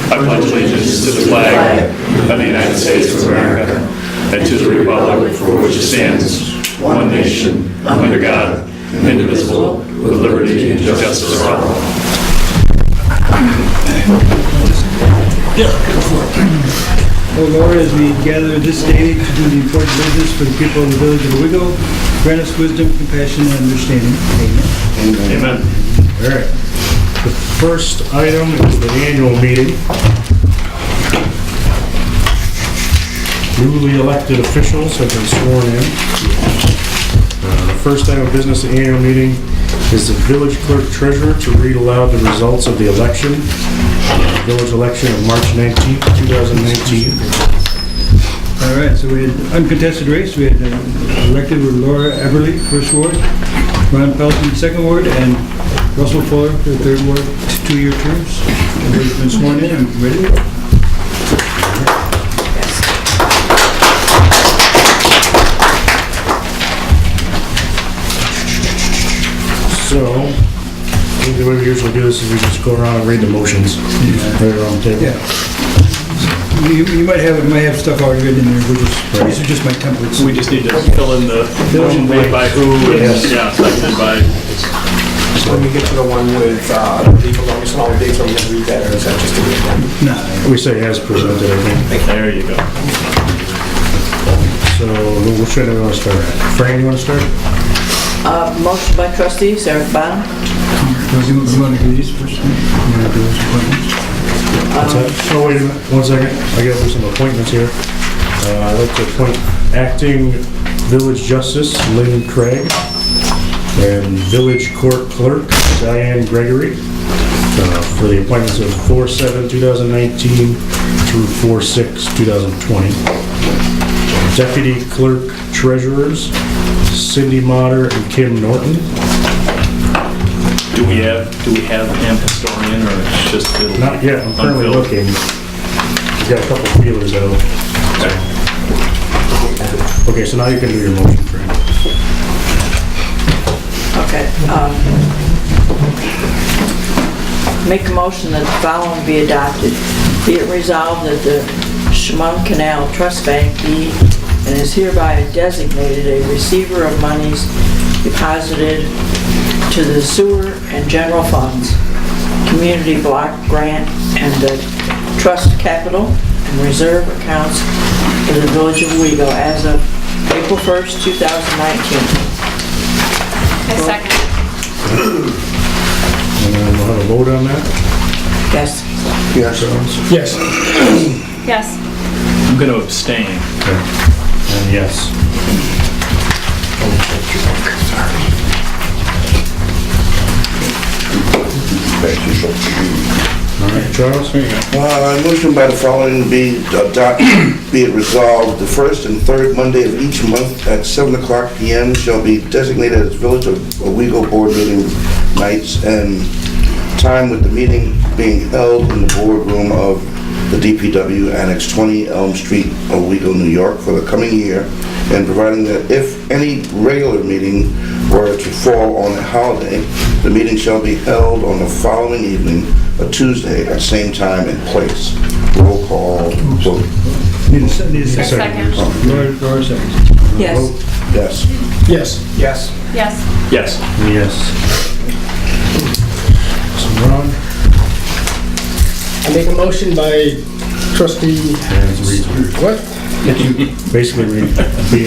I pledge allegiance to the flag of the United States of America and to the republic for which it stands, one nation, under God, indivisible, with liberty and justice for all. Oh Lord, as we gather this day to do the important business for the people of the village of Owego, grant us wisdom, compassion, and understanding. Amen. Amen. All right. The first item is the annual meeting. Newly elected officials have been sworn in. The first item of business at the annual meeting is the village clerk treasurer to read aloud the results of the election. Village election of March 19th, 2019. All right, so we had uncontested race. We had elected with Laura Everly, first ward, Ron Pelton, second ward, and Russell Fuller, the third ward, 2-year terms. Everybody's been sworn in and ready to go. So, the way we usually do this is we just go around and read the motions right around the table. Yeah. You might have stuff already written in there. These are just my templates. We just need to fill in the motion made by who and seconded by. When we get to the one with legal notice and all the dates, are we going to read that, or is that just a read one? Nah. We say as presented, I think. There you go. So, which one do we want to start at? Fran, you want to start? Motion by trustee Sarah Bottom. You want to do these first? You want to do those appointments? What's that? Oh, wait a minute, 1 second. I gotta do some appointments here. I'd like to appoint acting village justice Lynn Craig and village court clerk Diane Gregory for the appointments of 4/7/2019 through 4/6/2020. Deputy clerk treasurers Cindy Motter and Kim Norton. Do we have an historian or it's just? Not yet, I'm currently unfilled? looking. We've got a couple feelers out. Okay, so now you can do your motion, Fran. Okay. Make a motion that the following be adopted. Be it resolved that the Chemung Canal Trust Bank be and is hereby designated a receiver of monies deposited to the sewer and general funds, community block grant, and the trust capital and reserve accounts for the village of Owego as of April 1st, 2019. I second. And then we'll have a vote on that. Yes. Yes. Yes. Yes. I'm going to abstain. Okay. And yes. All right, Charles? Motion by the following be it resolved, the first and third Monday of each month at 7:00 p.m. shall be designated as Village of Owego Board Meeting nights, and time with the meeting being held in the boardroom of the DPW Annex 20 Elm Street, Owego, New York for the coming year, and providing that if any regular meeting were to fall on a holiday, the meeting shall be held on the following evening, a Tuesday, at same time and place. Roll call vote. Need a second. Second. Laura seconds. Yes. Yes. Yes. Yes. Yes. Yes. Yes. So Ron? I make a motion by trustee, what? Basically, be it Be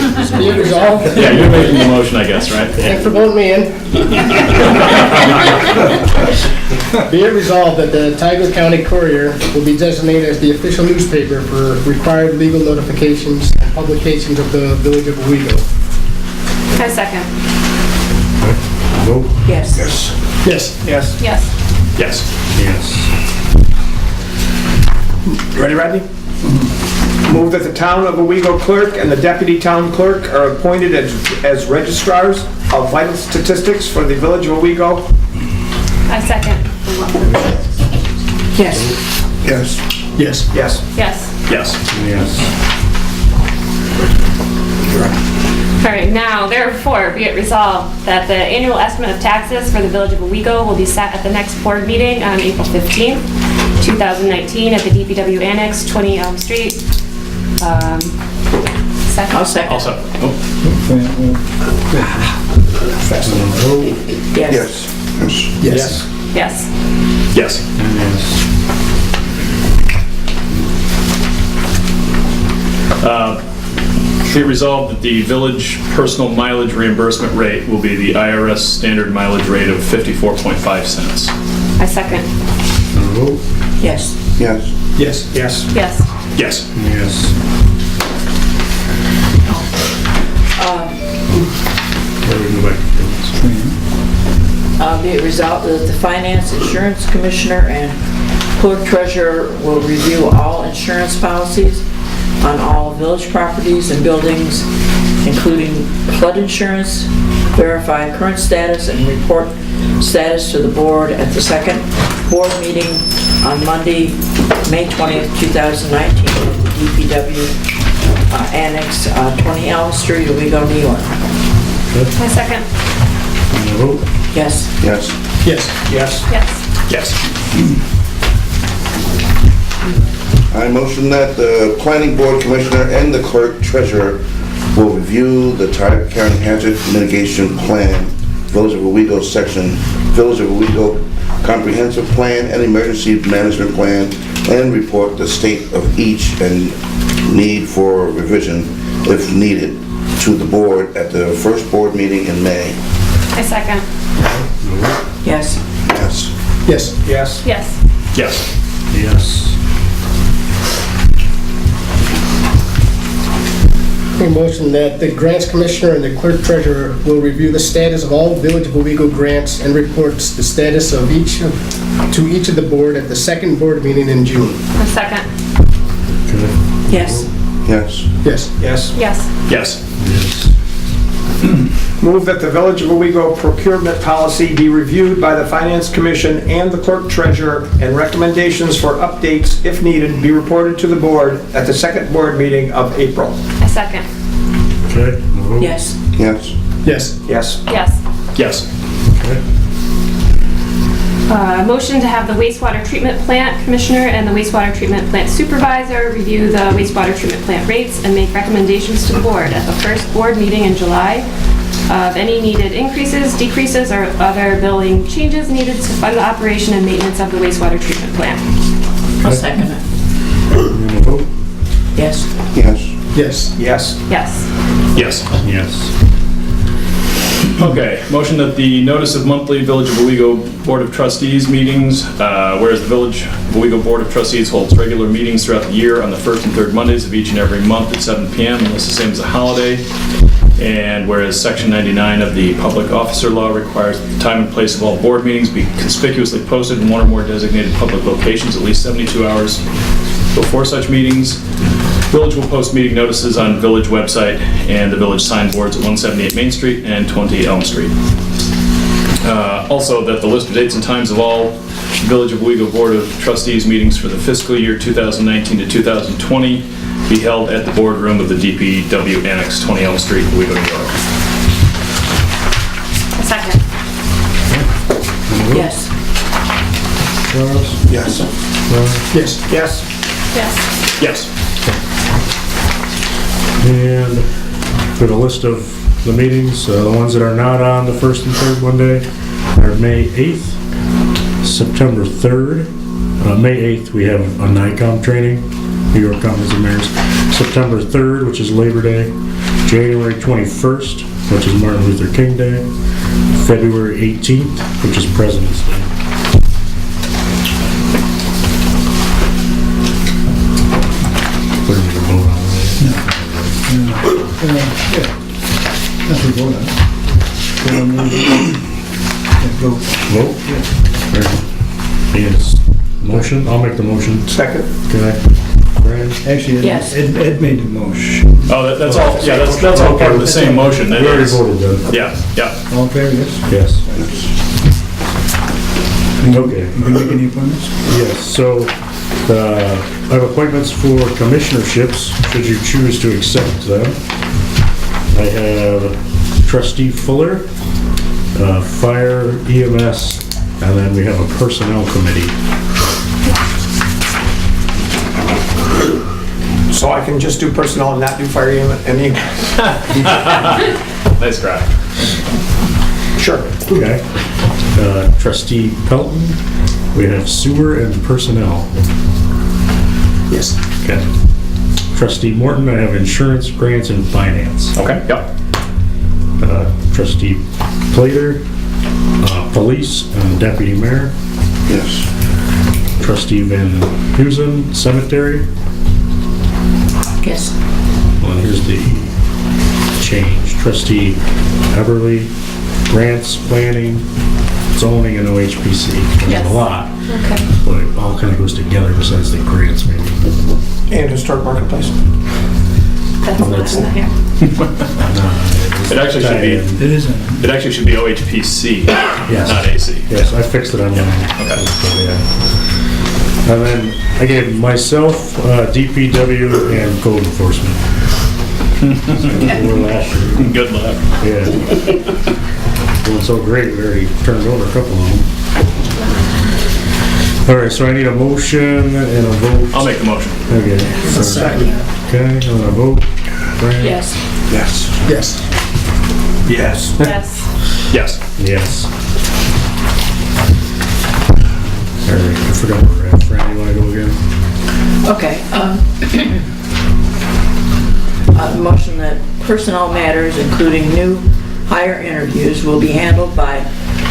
it resolved. Yeah, you're making the motion, I guess, right? Thanks for voting me in. Be it resolved that the Tiger County Courier will be designated as the official newspaper for required legal notifications and publications of the Village of Owego. I second. vote. Yes. Yes. Yes. Yes. Yes. Yes. Yes. Ready, Rodney? Move that the town of Owego clerk and the deputy town clerk are appointed as registrars of vital statistics for the village of Owego. I second. Yes. Yes. Yes. Yes. Yes. Yes. Yes. All right, now, therefore, be it resolved that the annual estimate of taxes for the Village of Owego will be set at the next board meeting on April 15th, 2019, at the DPW Annex, 20 Elm Street. Second? I'll second. Also, oh, Yes. Yes. Yes. Yes. yes. Be it resolved that the village personal mileage reimbursement rate will be the IRS standard mileage rate of 54.5 cents. I second. Vote. Yes. Yes. Yes. Yes. Yes. Yes. Yes. Where do we go back? Be it resolved that the Finance Insurance Commissioner and Clerk Treasurer will review all insurance policies on all village properties and buildings, including flood insurance, verify current status, and report status to the board at the second board meeting on Monday, May 20th, 2019, at the DPW Annex, 20 Elm Street, Owego, New York. I second. Vote. Yes. Yes. Yes. Yes. Yes. Yes. I motion that the planning board commissioner and the clerk treasurer will review the Tioga County Hazard Mitigation Plan, Village of Owego section, Village of Owego Comprehensive Plan and Emergency Management Plan, and report the state of each and need for revision, if needed, to the board at the first board meeting in May. I second. Yes. Yes. Yes. Yes. Yes. Yes. Yes. A motion that the grants commissioner and the clerk treasurer will review the status of all Village of Owego grants and reports the status of each to each of the board at the second board meeting in June. I second. Okay. Yes. Yes. Yes. Yes. Yes. Yes. Yes. Move that the Village of Owego procurement policy be reviewed by the Finance Commission and the Clerk Treasurer, and recommendations for updates, if needed, be reported to the board at the second board meeting of April. I second. Okay. Vote. Yes. Yes. Yes. Yes. Yes. Yes. Okay. Motion to have the wastewater treatment plant commissioner and the wastewater treatment plant supervisor review the wastewater treatment plant rates and make recommendations to the board at the first board meeting in July of any needed increases, decreases, or other billing changes needed to fund the operation and maintenance of the wastewater treatment plant. I'll second it. And vote. Yes. Yes. Yes. Yes. Yes. Yes. Yes. Okay, motion that the notice of monthly Village of Owego Board of Trustees meetings, whereas the Village of Owego Board of Trustees holds regular meetings throughout the year on the first and third Mondays of each and every month at 7 p.m. unless the same as a holiday. And whereas Section 99 of the Public Officer Law requires that the time and place of all board meetings be conspicuously posted in one or more designated public locations at least 72 hours before such meetings. Village will post meeting notices on Village website and the Village signboards at 178 Main Street and 20 Elm Street. Also, that the list of dates and times of all Village of Owego Board of Trustees meetings for the fiscal year 2019 to 2020 be held at the boardroom of the DPW Annex, 20 Elm Street, Owego, New York. A second. Yes. Charles? Yes. Yes. Yes. Yes. Yes. And for the list of the meetings, the ones that are not on the first and third Monday are May 8th, September 3rd. May 8th, we have a NICOM training, New York Conference of Mayors. September 3rd, which is Labor Day. January 21st, which is Martin Luther King Day. February 18th, which is President's Day. Put them to vote on That's what we're going on. Vote? Yes. Motion? I'll make the motion. Second. Okay. Brad? Actually, Yes. Ed made the motion. Oh, that's all, yeah, that's all part of the same motion. That We already is- voted then. Yeah, yeah. All in favor, yes? Yes. Okay. You can make any appointments? Yes, so I have appointments for commissionerships, should you choose to accept them. I have trustee Fuller, fire, EMS, and then we have a personnel committee. So I can just do personnel and not do fire unit, any? Nice try. Sure. Okay. Trustee Pelton, we have sewer and personnel. Yes. Okay. Trustee Morton, I have insurance, grants, and finance. Okay, yep. Trustee Plater, police and deputy mayor. Yes. Trustee Van Huzen, cemetery. Yes. Well, here's the change. Trustee Everly, grants, planning, zoning, and OHPC. There's Yes. a lot, Okay. but it all kind of goes together besides the grants maybe. And historic marketplace. That's not in here. It actually should be, It isn't. it actually should be OHPC, Yes. not AC. Yes, I fixed it on mine. Okay. Yeah. And then I gave myself, DPW, and code enforcement. We're last year. Good luck. Yeah. Doing so great, we already turned over a couple of them. All right, so I need a motion and a vote. I'll make the motion. Okay. Second. Okay, and a vote. Brian? Yes. Yes. Yes. Yes. Yes. Yes. Yes. All right, I forgot where we're at. Fran, you wanna go again? Okay. Motion that personnel matters, including new hire interviews, will be handled by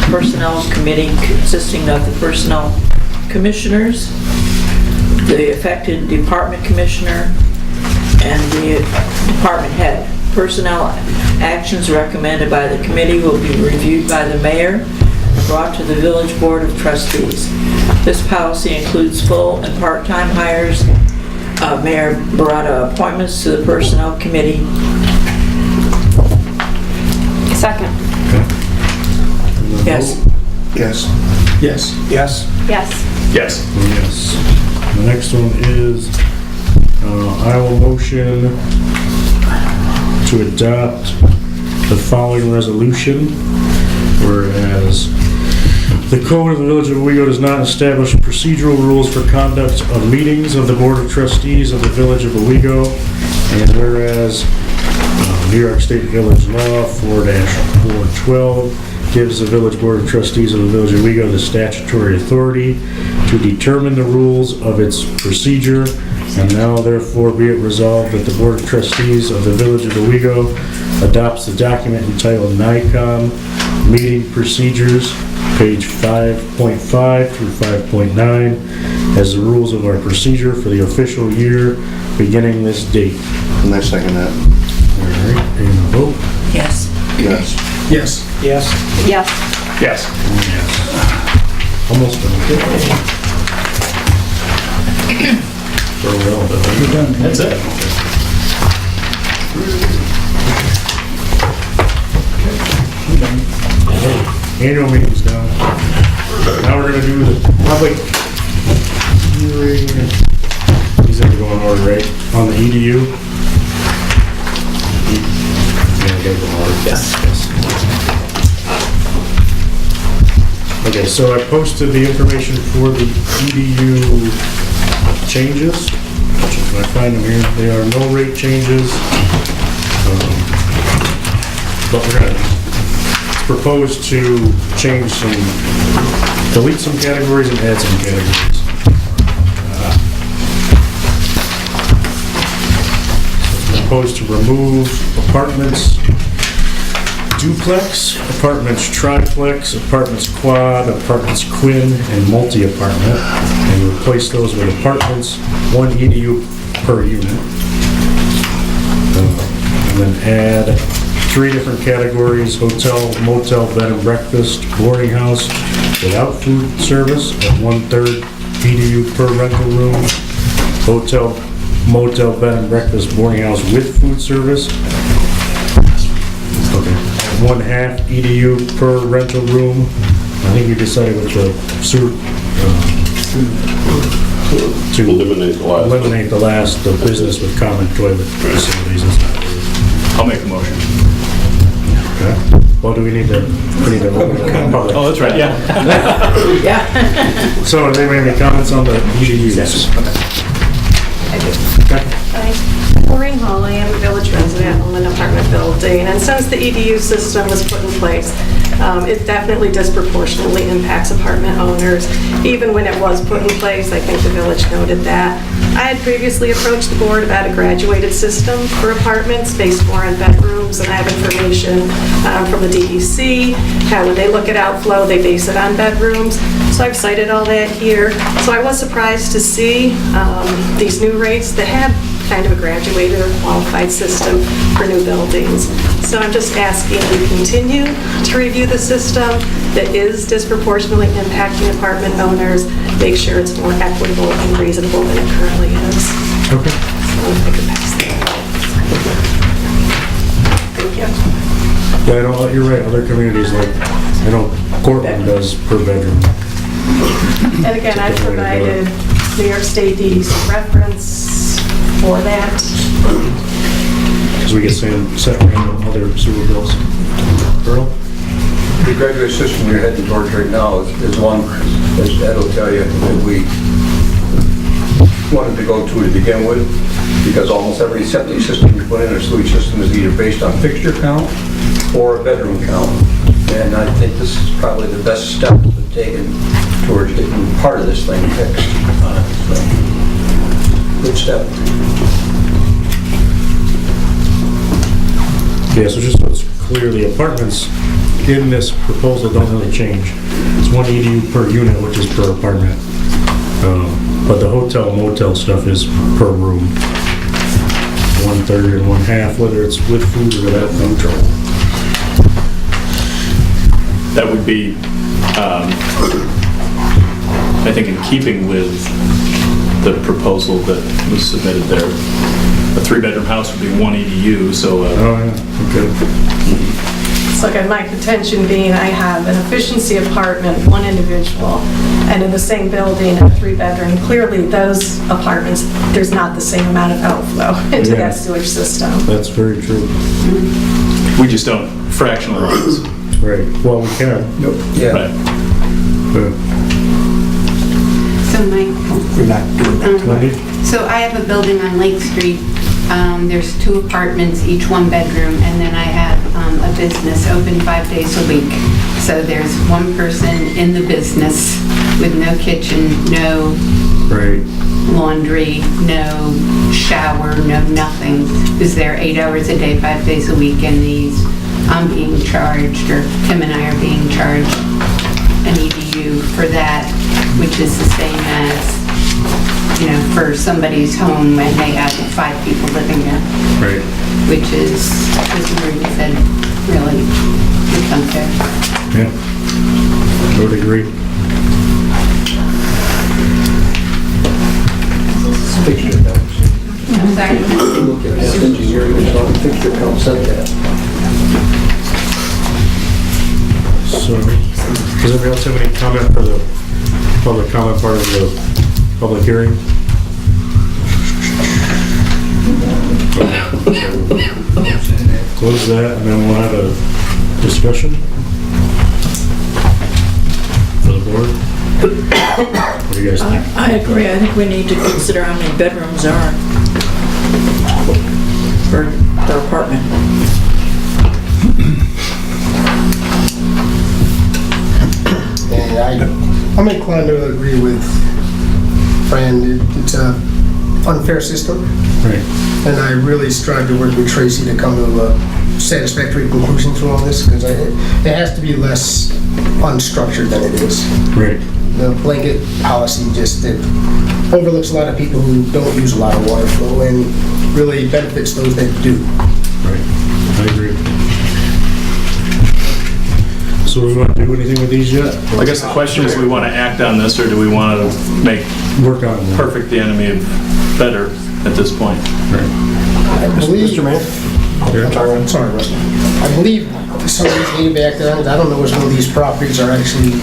Personnel Committee consisting of the Personnel Commissioners, the affected Department Commissioner, and the Department Head. Personnel actions recommended by the committee will be reviewed by the mayor and brought to the Village Board of Trustees. This policy includes full and part-time hires. Mayor Barata appointments to the Personnel Committee. Second. And the Yes. vote? Yes. Yes. Yes. Yes. Yes. Yes. The next one is, I will motion to adopt the following resolution, whereas the code of the Village of Owego does not establish procedural rules for conduct of meetings of the Board of Trustees of the Village of Owego, and whereas New York State Village Law 4-412 gives the Village Board of Trustees of the Village of Owego the statutory authority to determine the rules of its procedure, and now therefore be it resolved that the Board of Trustees of the Village of Owego adopts the document entitled NICOM Meeting Procedures, page 5.5 through 5.9, as the rules of our procedure for the official year beginning this date. And I second that. All right, and a vote? Yes. Yes. Yes. Yes. Yes. Yes. Yes. Almost done. Very well done. You're done. That's it. Annual meeting's done. Now we're gonna do the public hearing. These are going in order, right? On the EDU? Yeah, they go in order. Yes. Okay, so I posted the information for the EDU changes. If I find them here, there are no rate changes. But we're gonna propose to change some, delete some categories and add some categories. Propose to remove apartments duplex, apartments triplex, apartments quad, apartments quin, and multi-apartment, and replace those with apartments, 1 EDU per unit. And then add 3 different categories: hotel, motel, bed and breakfast, boarding house without food service at 1/3 EDU per rental room, hotel, motel, bed and breakfast, boarding house with food service, okay, 1/2 EDU per rental room. I think we decided with the sewer, to eliminate the last, the business with common toilet facilities. I'll make a motion. Okay. Well, do we need to open it public? Oh, that's right, yeah. Yeah. So, does anybody have any comments on the EDUs? Maureen Hawley, I'm a village resident, own an apartment building, and since the EDU system was put in place, it definitely disproportionately impacts apartment owners. Even when it was put in place, I think the village noted that. I had previously approached the board about a graduated system for apartments based more on bedrooms, and I have information from the DEC, how when they look at outflow, they base it on bedrooms. So I've cited all that here. So I was surprised to see these new rates that have kind of a graduated or qualified system for new buildings. So I'm just asking you to continue to review the system that is disproportionately impacting apartment owners, make sure it's more equitable and reasonable than it currently is. Okay. So if I could pass that. Thank you. Yeah, you're right, other communities like, I know Portland does per bedroom. And again, I've provided New York State DEC reference for that. Because we get set random other sewer bills. Earl? The graduate system we're heading towards right now is one, as Ed will tell you, that we wanted to go to begin with, because almost every septic system you put in, or sewage system, is either based on fixture count or a bedroom count. And I think this is probably the best step we've taken towards getting part of this thing fixed. So, good step. Yeah, so just so it's clear, the apartments in this proposal don't really change. It's 1 EDU per unit, which is per apartment. But the hotel motel stuff is per room. 1/3 and 1/2, whether it's with food or without neutral. That would be, I think, in keeping with the proposal that was submitted there. A 3-bedroom house would be 1 EDU, so... Oh, yeah, okay. So again, my contention being I have an efficiency apartment, one individual, and in the same building, a 3-bedroom. Clearly, those apartments, there's not the same amount of outflow into that sewage system. That's very true. We just don't fractionalize. Right, well, we can. Yeah. Right. So Mike, We're not doing that tonight. so I have a building on Lake Street. There's 2 apartments, each 1 bedroom, and then I have a business open 5 days a week. So there's 1 person in the business with no kitchen, no Right. laundry, no shower, no nothing. Who's there 8 hours a day, 5 days a week, and I'm being charged, or Tim and I are being charged an EDU for that, which is the same as, for somebody's home when they have 5 people living there, Right. which is, as Marie said, really unfair. Yeah. I would agree. Fixture count. I'm sorry. Look at that engineering, it's on fixture count, said that. So, does anybody else have any comment for the public comment part of the public hearing? Close that, and then we'll have a discussion for the board. What do you guys think? I agree. I think we need to consider how many bedrooms there are per apartment. And I'm inclined to agree with Fran. It's a unfair system, Right. and I really strive to work with Tracy to come to a satisfactory conclusion through all this, because it has to be less unstructured than it is. Right. The blanket policy just it overlooks a lot of people who don't use a lot of water flow and really benefits those that do. Right. I agree. So we want to do anything with these yet? I guess the question is, do we want to act on this, or do we want to make Work on it. perfect the enemy of better at this point? Right. I believe, Mr. Mayor? I'm sorry, Russell. I believe some of these need back there, I don't know if some of these properties are actually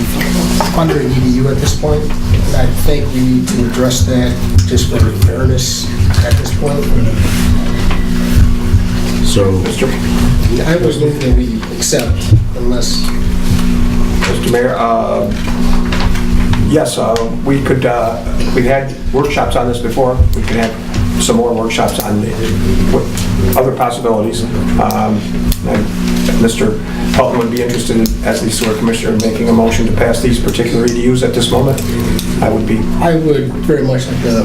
under an EDU at this point. And I think we need to address that just for fairness at this point. So, I would move that we accept unless, Mr. Mayor, yes, we could, we had workshops on this before. We could have some more workshops on what other possibilities. And Mr. Pelton would be interested, as the sewer commissioner, in making a motion to pass these particular EDUs at this moment. I would very much like to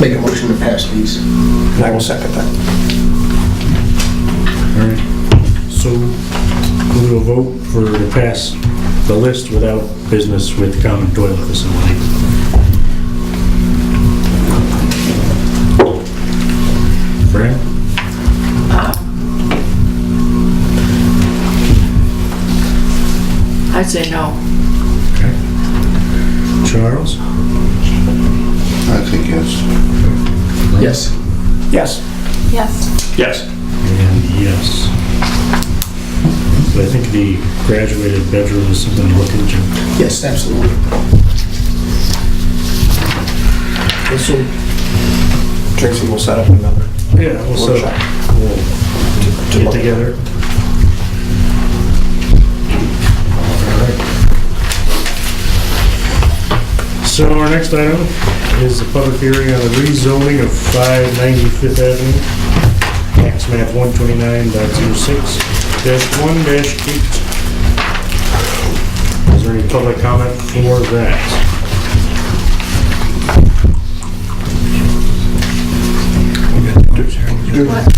make a motion to pass these. and I will second that. all right. So we will vote to pass the list without business with common toilet facility. Fran? I'd say no. Okay. Charles? I think yes. Yes. Yes. Yes. Yes. And yes. But I think the graduated bedroom is something to look into. Yes, absolutely. So Tracy will set up another Yeah, we'll set workshop. up, we'll get together. So our next item is the public hearing on the rezoning of 595th Avenue, tax map 129.06-1-8. Is there any public comment for that?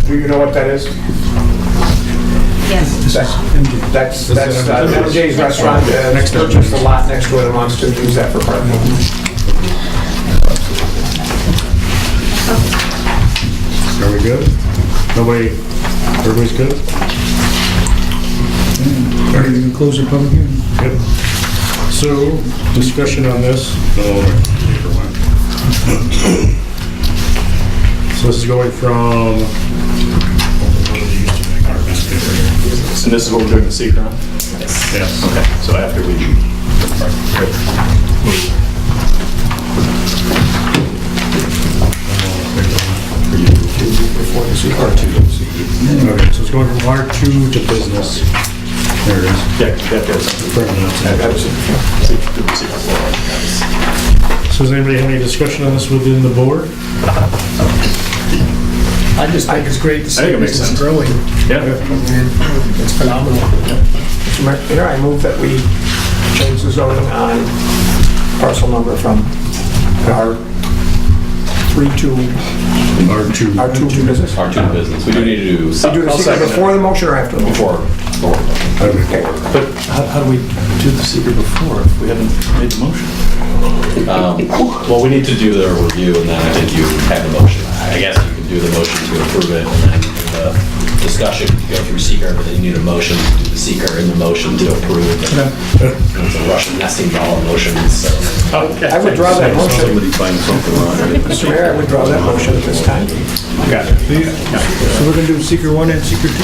Do you know what that is? Yes. That's MJ's restaurant, purchased the lot next to it and wants to use that for parking. Are we good? Nobody, everybody's good? Are we going to close the public hearing? Good. So, discussion on this. So this is going from, And this is what we're doing the secret on? yes. Okay, so after we do. Before the secret. Okay, so it's going from R2 to business. There it is. Yeah, that goes. So does anybody have any discussion on this within the board? I just think it's great to see I think it makes this sense. growing. Yeah. It's phenomenal. Mr. Mayor, I move that we change the zoning on parcel number from R3 to R2. R2 to business. R2 business. We do need to do. Do the secret before the motion or after the motion? Before. Okay. But how do we do the secret before if we haven't made the motion? Well, we need to do the review and then I think you have the motion. I guess you can do the motion to approve it and then the discussion to go through seeker, but then you need a motion to do the seeker in the motion to approve. And it's a Russian nesting doll of motions, so. I would draw that motion. Somebody find something wrong. Mr. Mayor, I would draw that motion at this time. Got it. So we're going to do seeker 1 and seeker 2?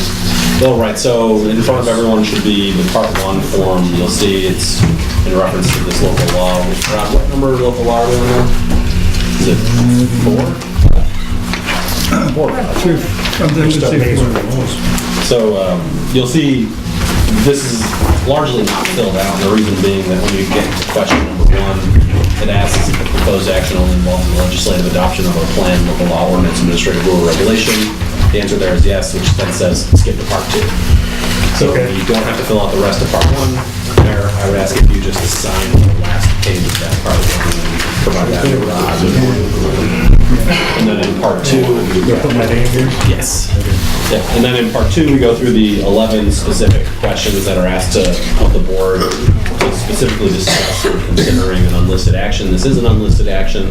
Well, right, so in front of everyone should be the part 1 form. You'll see it's in reference to this local law. Rob, what number of local law are we on now? Is it 4? 4. I'm going to say 4. So you'll see this is largely not filled out, and the reason being that when you get to question number 1, it asks if the proposed action only involves the legislative adoption of a plan, local law, ordinance, administrative rule, or regulation. The answer there is yes, which then says skip to part 2. So you don't have to fill out the rest of part 1. Mayor, I would ask if you just assign the last page of that part 1 and provide that to Rob. And then in part 2, Put my name here? yes. Yeah, and then in part 2, we go through the 11 specific questions that are asked of the board to specifically discuss considering an unlisted action. This is an unlisted action.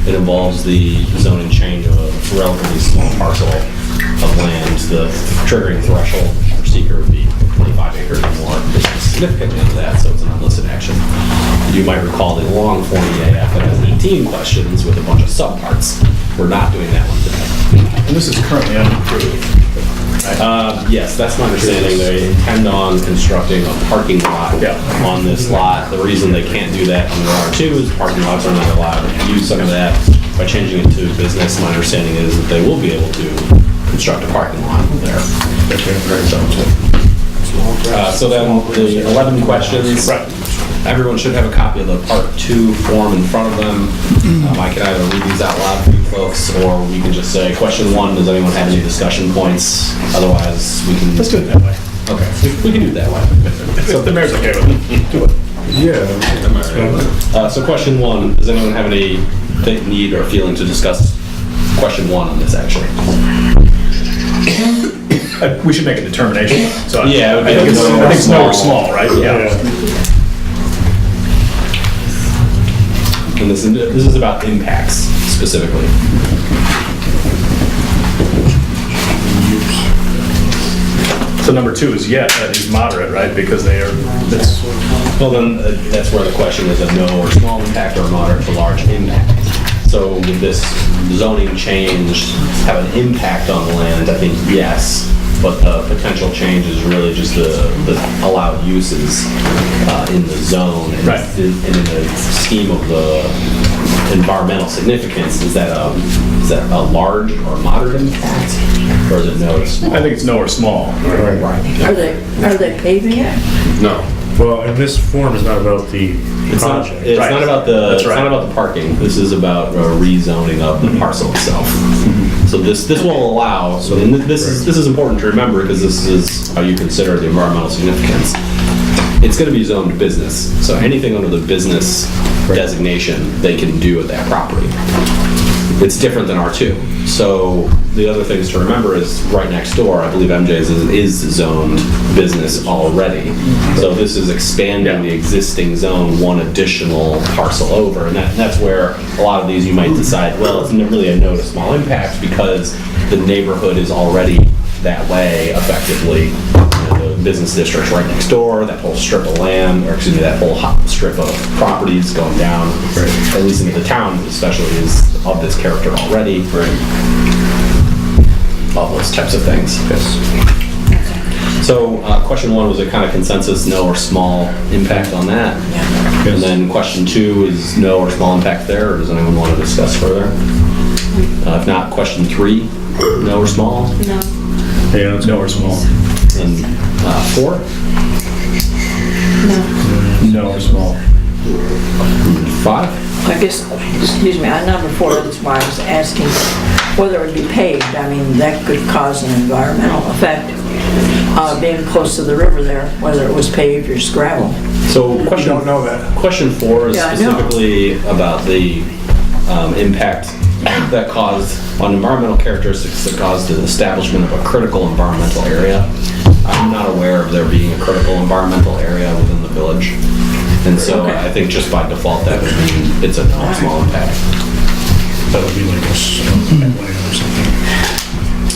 It involves the zoning change of a relatively small parcel of land. The triggering threshold for seeker would be 25 acres or more. It's significantly under that, so it's an unlisted action. You might recall the long form EAF that has 18 questions with a bunch of subparts. We're not doing that one today. And this is currently unapproved. Yes, that's my understanding. They intend on constructing a parking lot on this lot. The reason they can't do that under R2 is parking lots are not allowed to use some of that. By changing it to business, my understanding is that they will be able to construct a parking lot there. So then the 11 questions. Everyone should have a copy of the Part 2 form in front of them. I can either read these out loud for you folks, or we can just say, question 1, does anyone have any discussion points? Otherwise, we can... Let's do it that way. Okay, we can do it that way. So the mayor's okay with it. Do it. Yeah. So question 1, does anyone have any need or feeling to discuss question 1 on this, actually? We should make a determination. So Yeah, it would be I think it's no or no or small. small, right? Yeah. And this is about impacts specifically. So number 2 is is moderate, right? Because that's Well, then that's where the question is a no or small impact or moderate to large impact. So would this zoning change have an impact on the land? I think yes, but the potential change is really just the allowed uses in the zone. And Right. in the scheme of the environmental significance, is that a large or moderate impact, or is it no or small? I think it's no or small. Are they paving it? No. Well, and this form is not about the It's not, project. it's Right. not about the, That's it's right. not about the parking. This is about rezoning of the parcel itself. So this will allow, and this is important to remember because this is how you consider the environmental significance. It's going to be zoned business. So anything under the business designation, they can do at that property. It's different than R2. So the other things to remember is right next door, I believe MJ's is zoned business already. So this is expanding the existing zone one additional parcel over. And that's where a lot of these you might decide, well, it's really a no to small impact because the neighborhood is already that way effectively. The business district's right next door, that whole strip of land, or excuse me, that whole strip of properties going down, at least into the town especially, is of this character already. All those types of things. Yes. So question 1 was a kind of consensus, no or small impact on that. Yeah. And then question 2 is no or small impact there, or does anyone want to discuss further? If not, question 3, no or small? No. Yeah, it's No or small. And 4? No or small. 5? I guess, excuse me, on number 4, that's why I was asking whether it would be paved. I mean, that could cause an environmental effect, being close to the river there, whether it was paved or just gravel. So You don't know that. question 4 is Yeah, I know. specifically about the impact that caused on environmental characteristics that caused the establishment of a critical environmental area. I'm not aware of there being a critical environmental area within the village. And so Okay. I think just by default that would mean it's a no small impact. That would be like a wetland or something.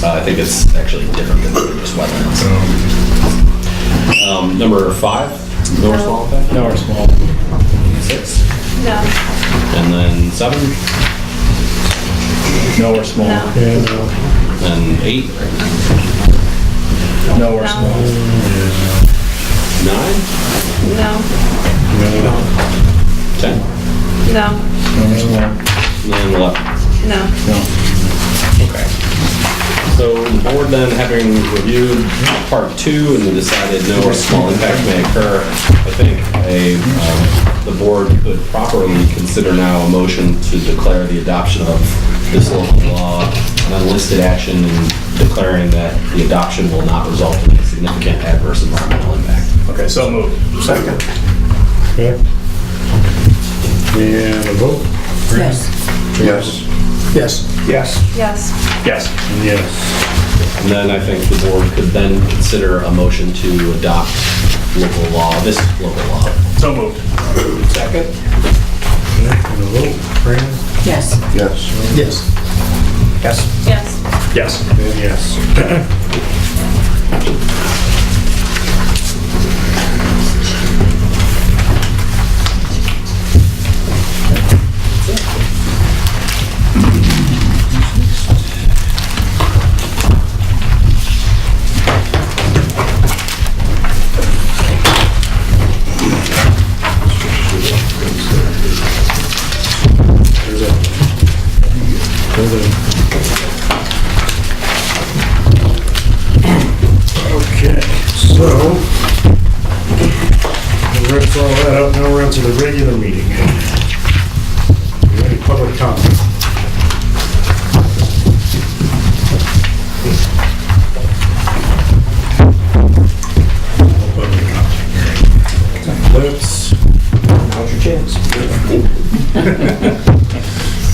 I think it's actually different than just wetlands. Number 5, no or small impact? No or small. 6, No. and then 7, No or small. No. Yeah, no. and 8, No or small. 9, No. 10, No. No or small. and then 11. No. No. Okay. So the board then, having reviewed part 2 and decided no or small impact may occur, I think the board could properly consider now a motion to declare the adoption of this local law an unlisted action and declaring that the adoption will not result in a significant adverse environmental impact. Okay, so moved. Second. Okay. And a vote? Yes. Yes. Yes. Yes. Yes. Yes. Yes. And then I think the board could then consider a motion to adopt local law, this local law. So moved. Second. Okay, and a vote? Fran? Yes. Yes. Yes. Yes. Yes. Yes. And yes. There's a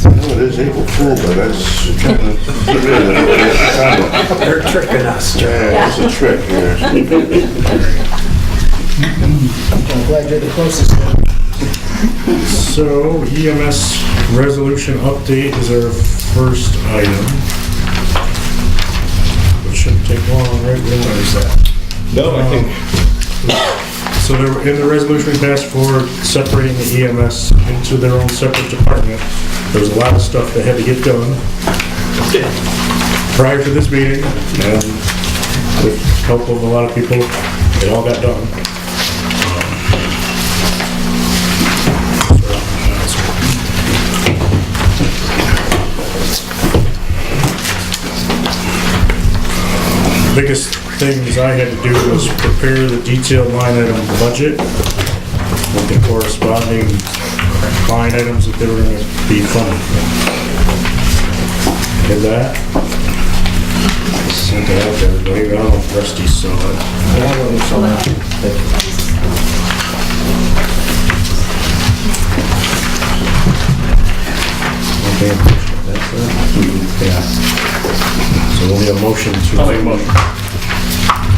I know it is April Fool, but that's kind of, They're tricking us, Joe. yeah, it's a trick here. I'm glad you're the closest. So EMS resolution update is our first item. It shouldn't take long, right? We don't notice that. No, I think, So in the resolution we passed for separating the EMS into their own separate department, there was a lot of stuff that had to get done prior to this meeting, and with help of a lot of people, it all got done. Biggest things I had to do was prepare the detailed line item budget with the corresponding line items that they were going to be funded from. Did that. Sent it out to everybody. I don't know if Rusty saw it. Okay, that's it. Yeah. So we'll need a motion to. I'll make a motion.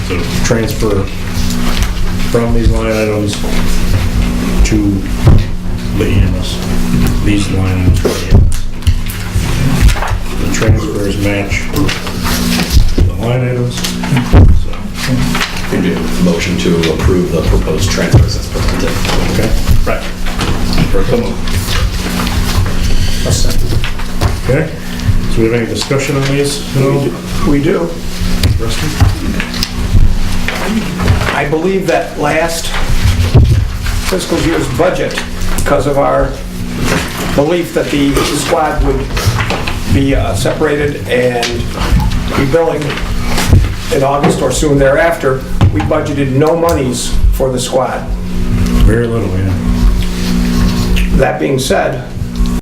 To transfer from these line items to the EMS. These line items to the EMS. The transfers match the line items. we do a motion to approve the proposed transfers as presented. Okay. Right. Okay. So we have any discussion on these? No? We do. Rusty? I believe that last fiscal year's budget, because of our belief that the squad would be separated and be billing in August or soon thereafter, we budgeted no monies for the squad. Very little, yeah. That being said,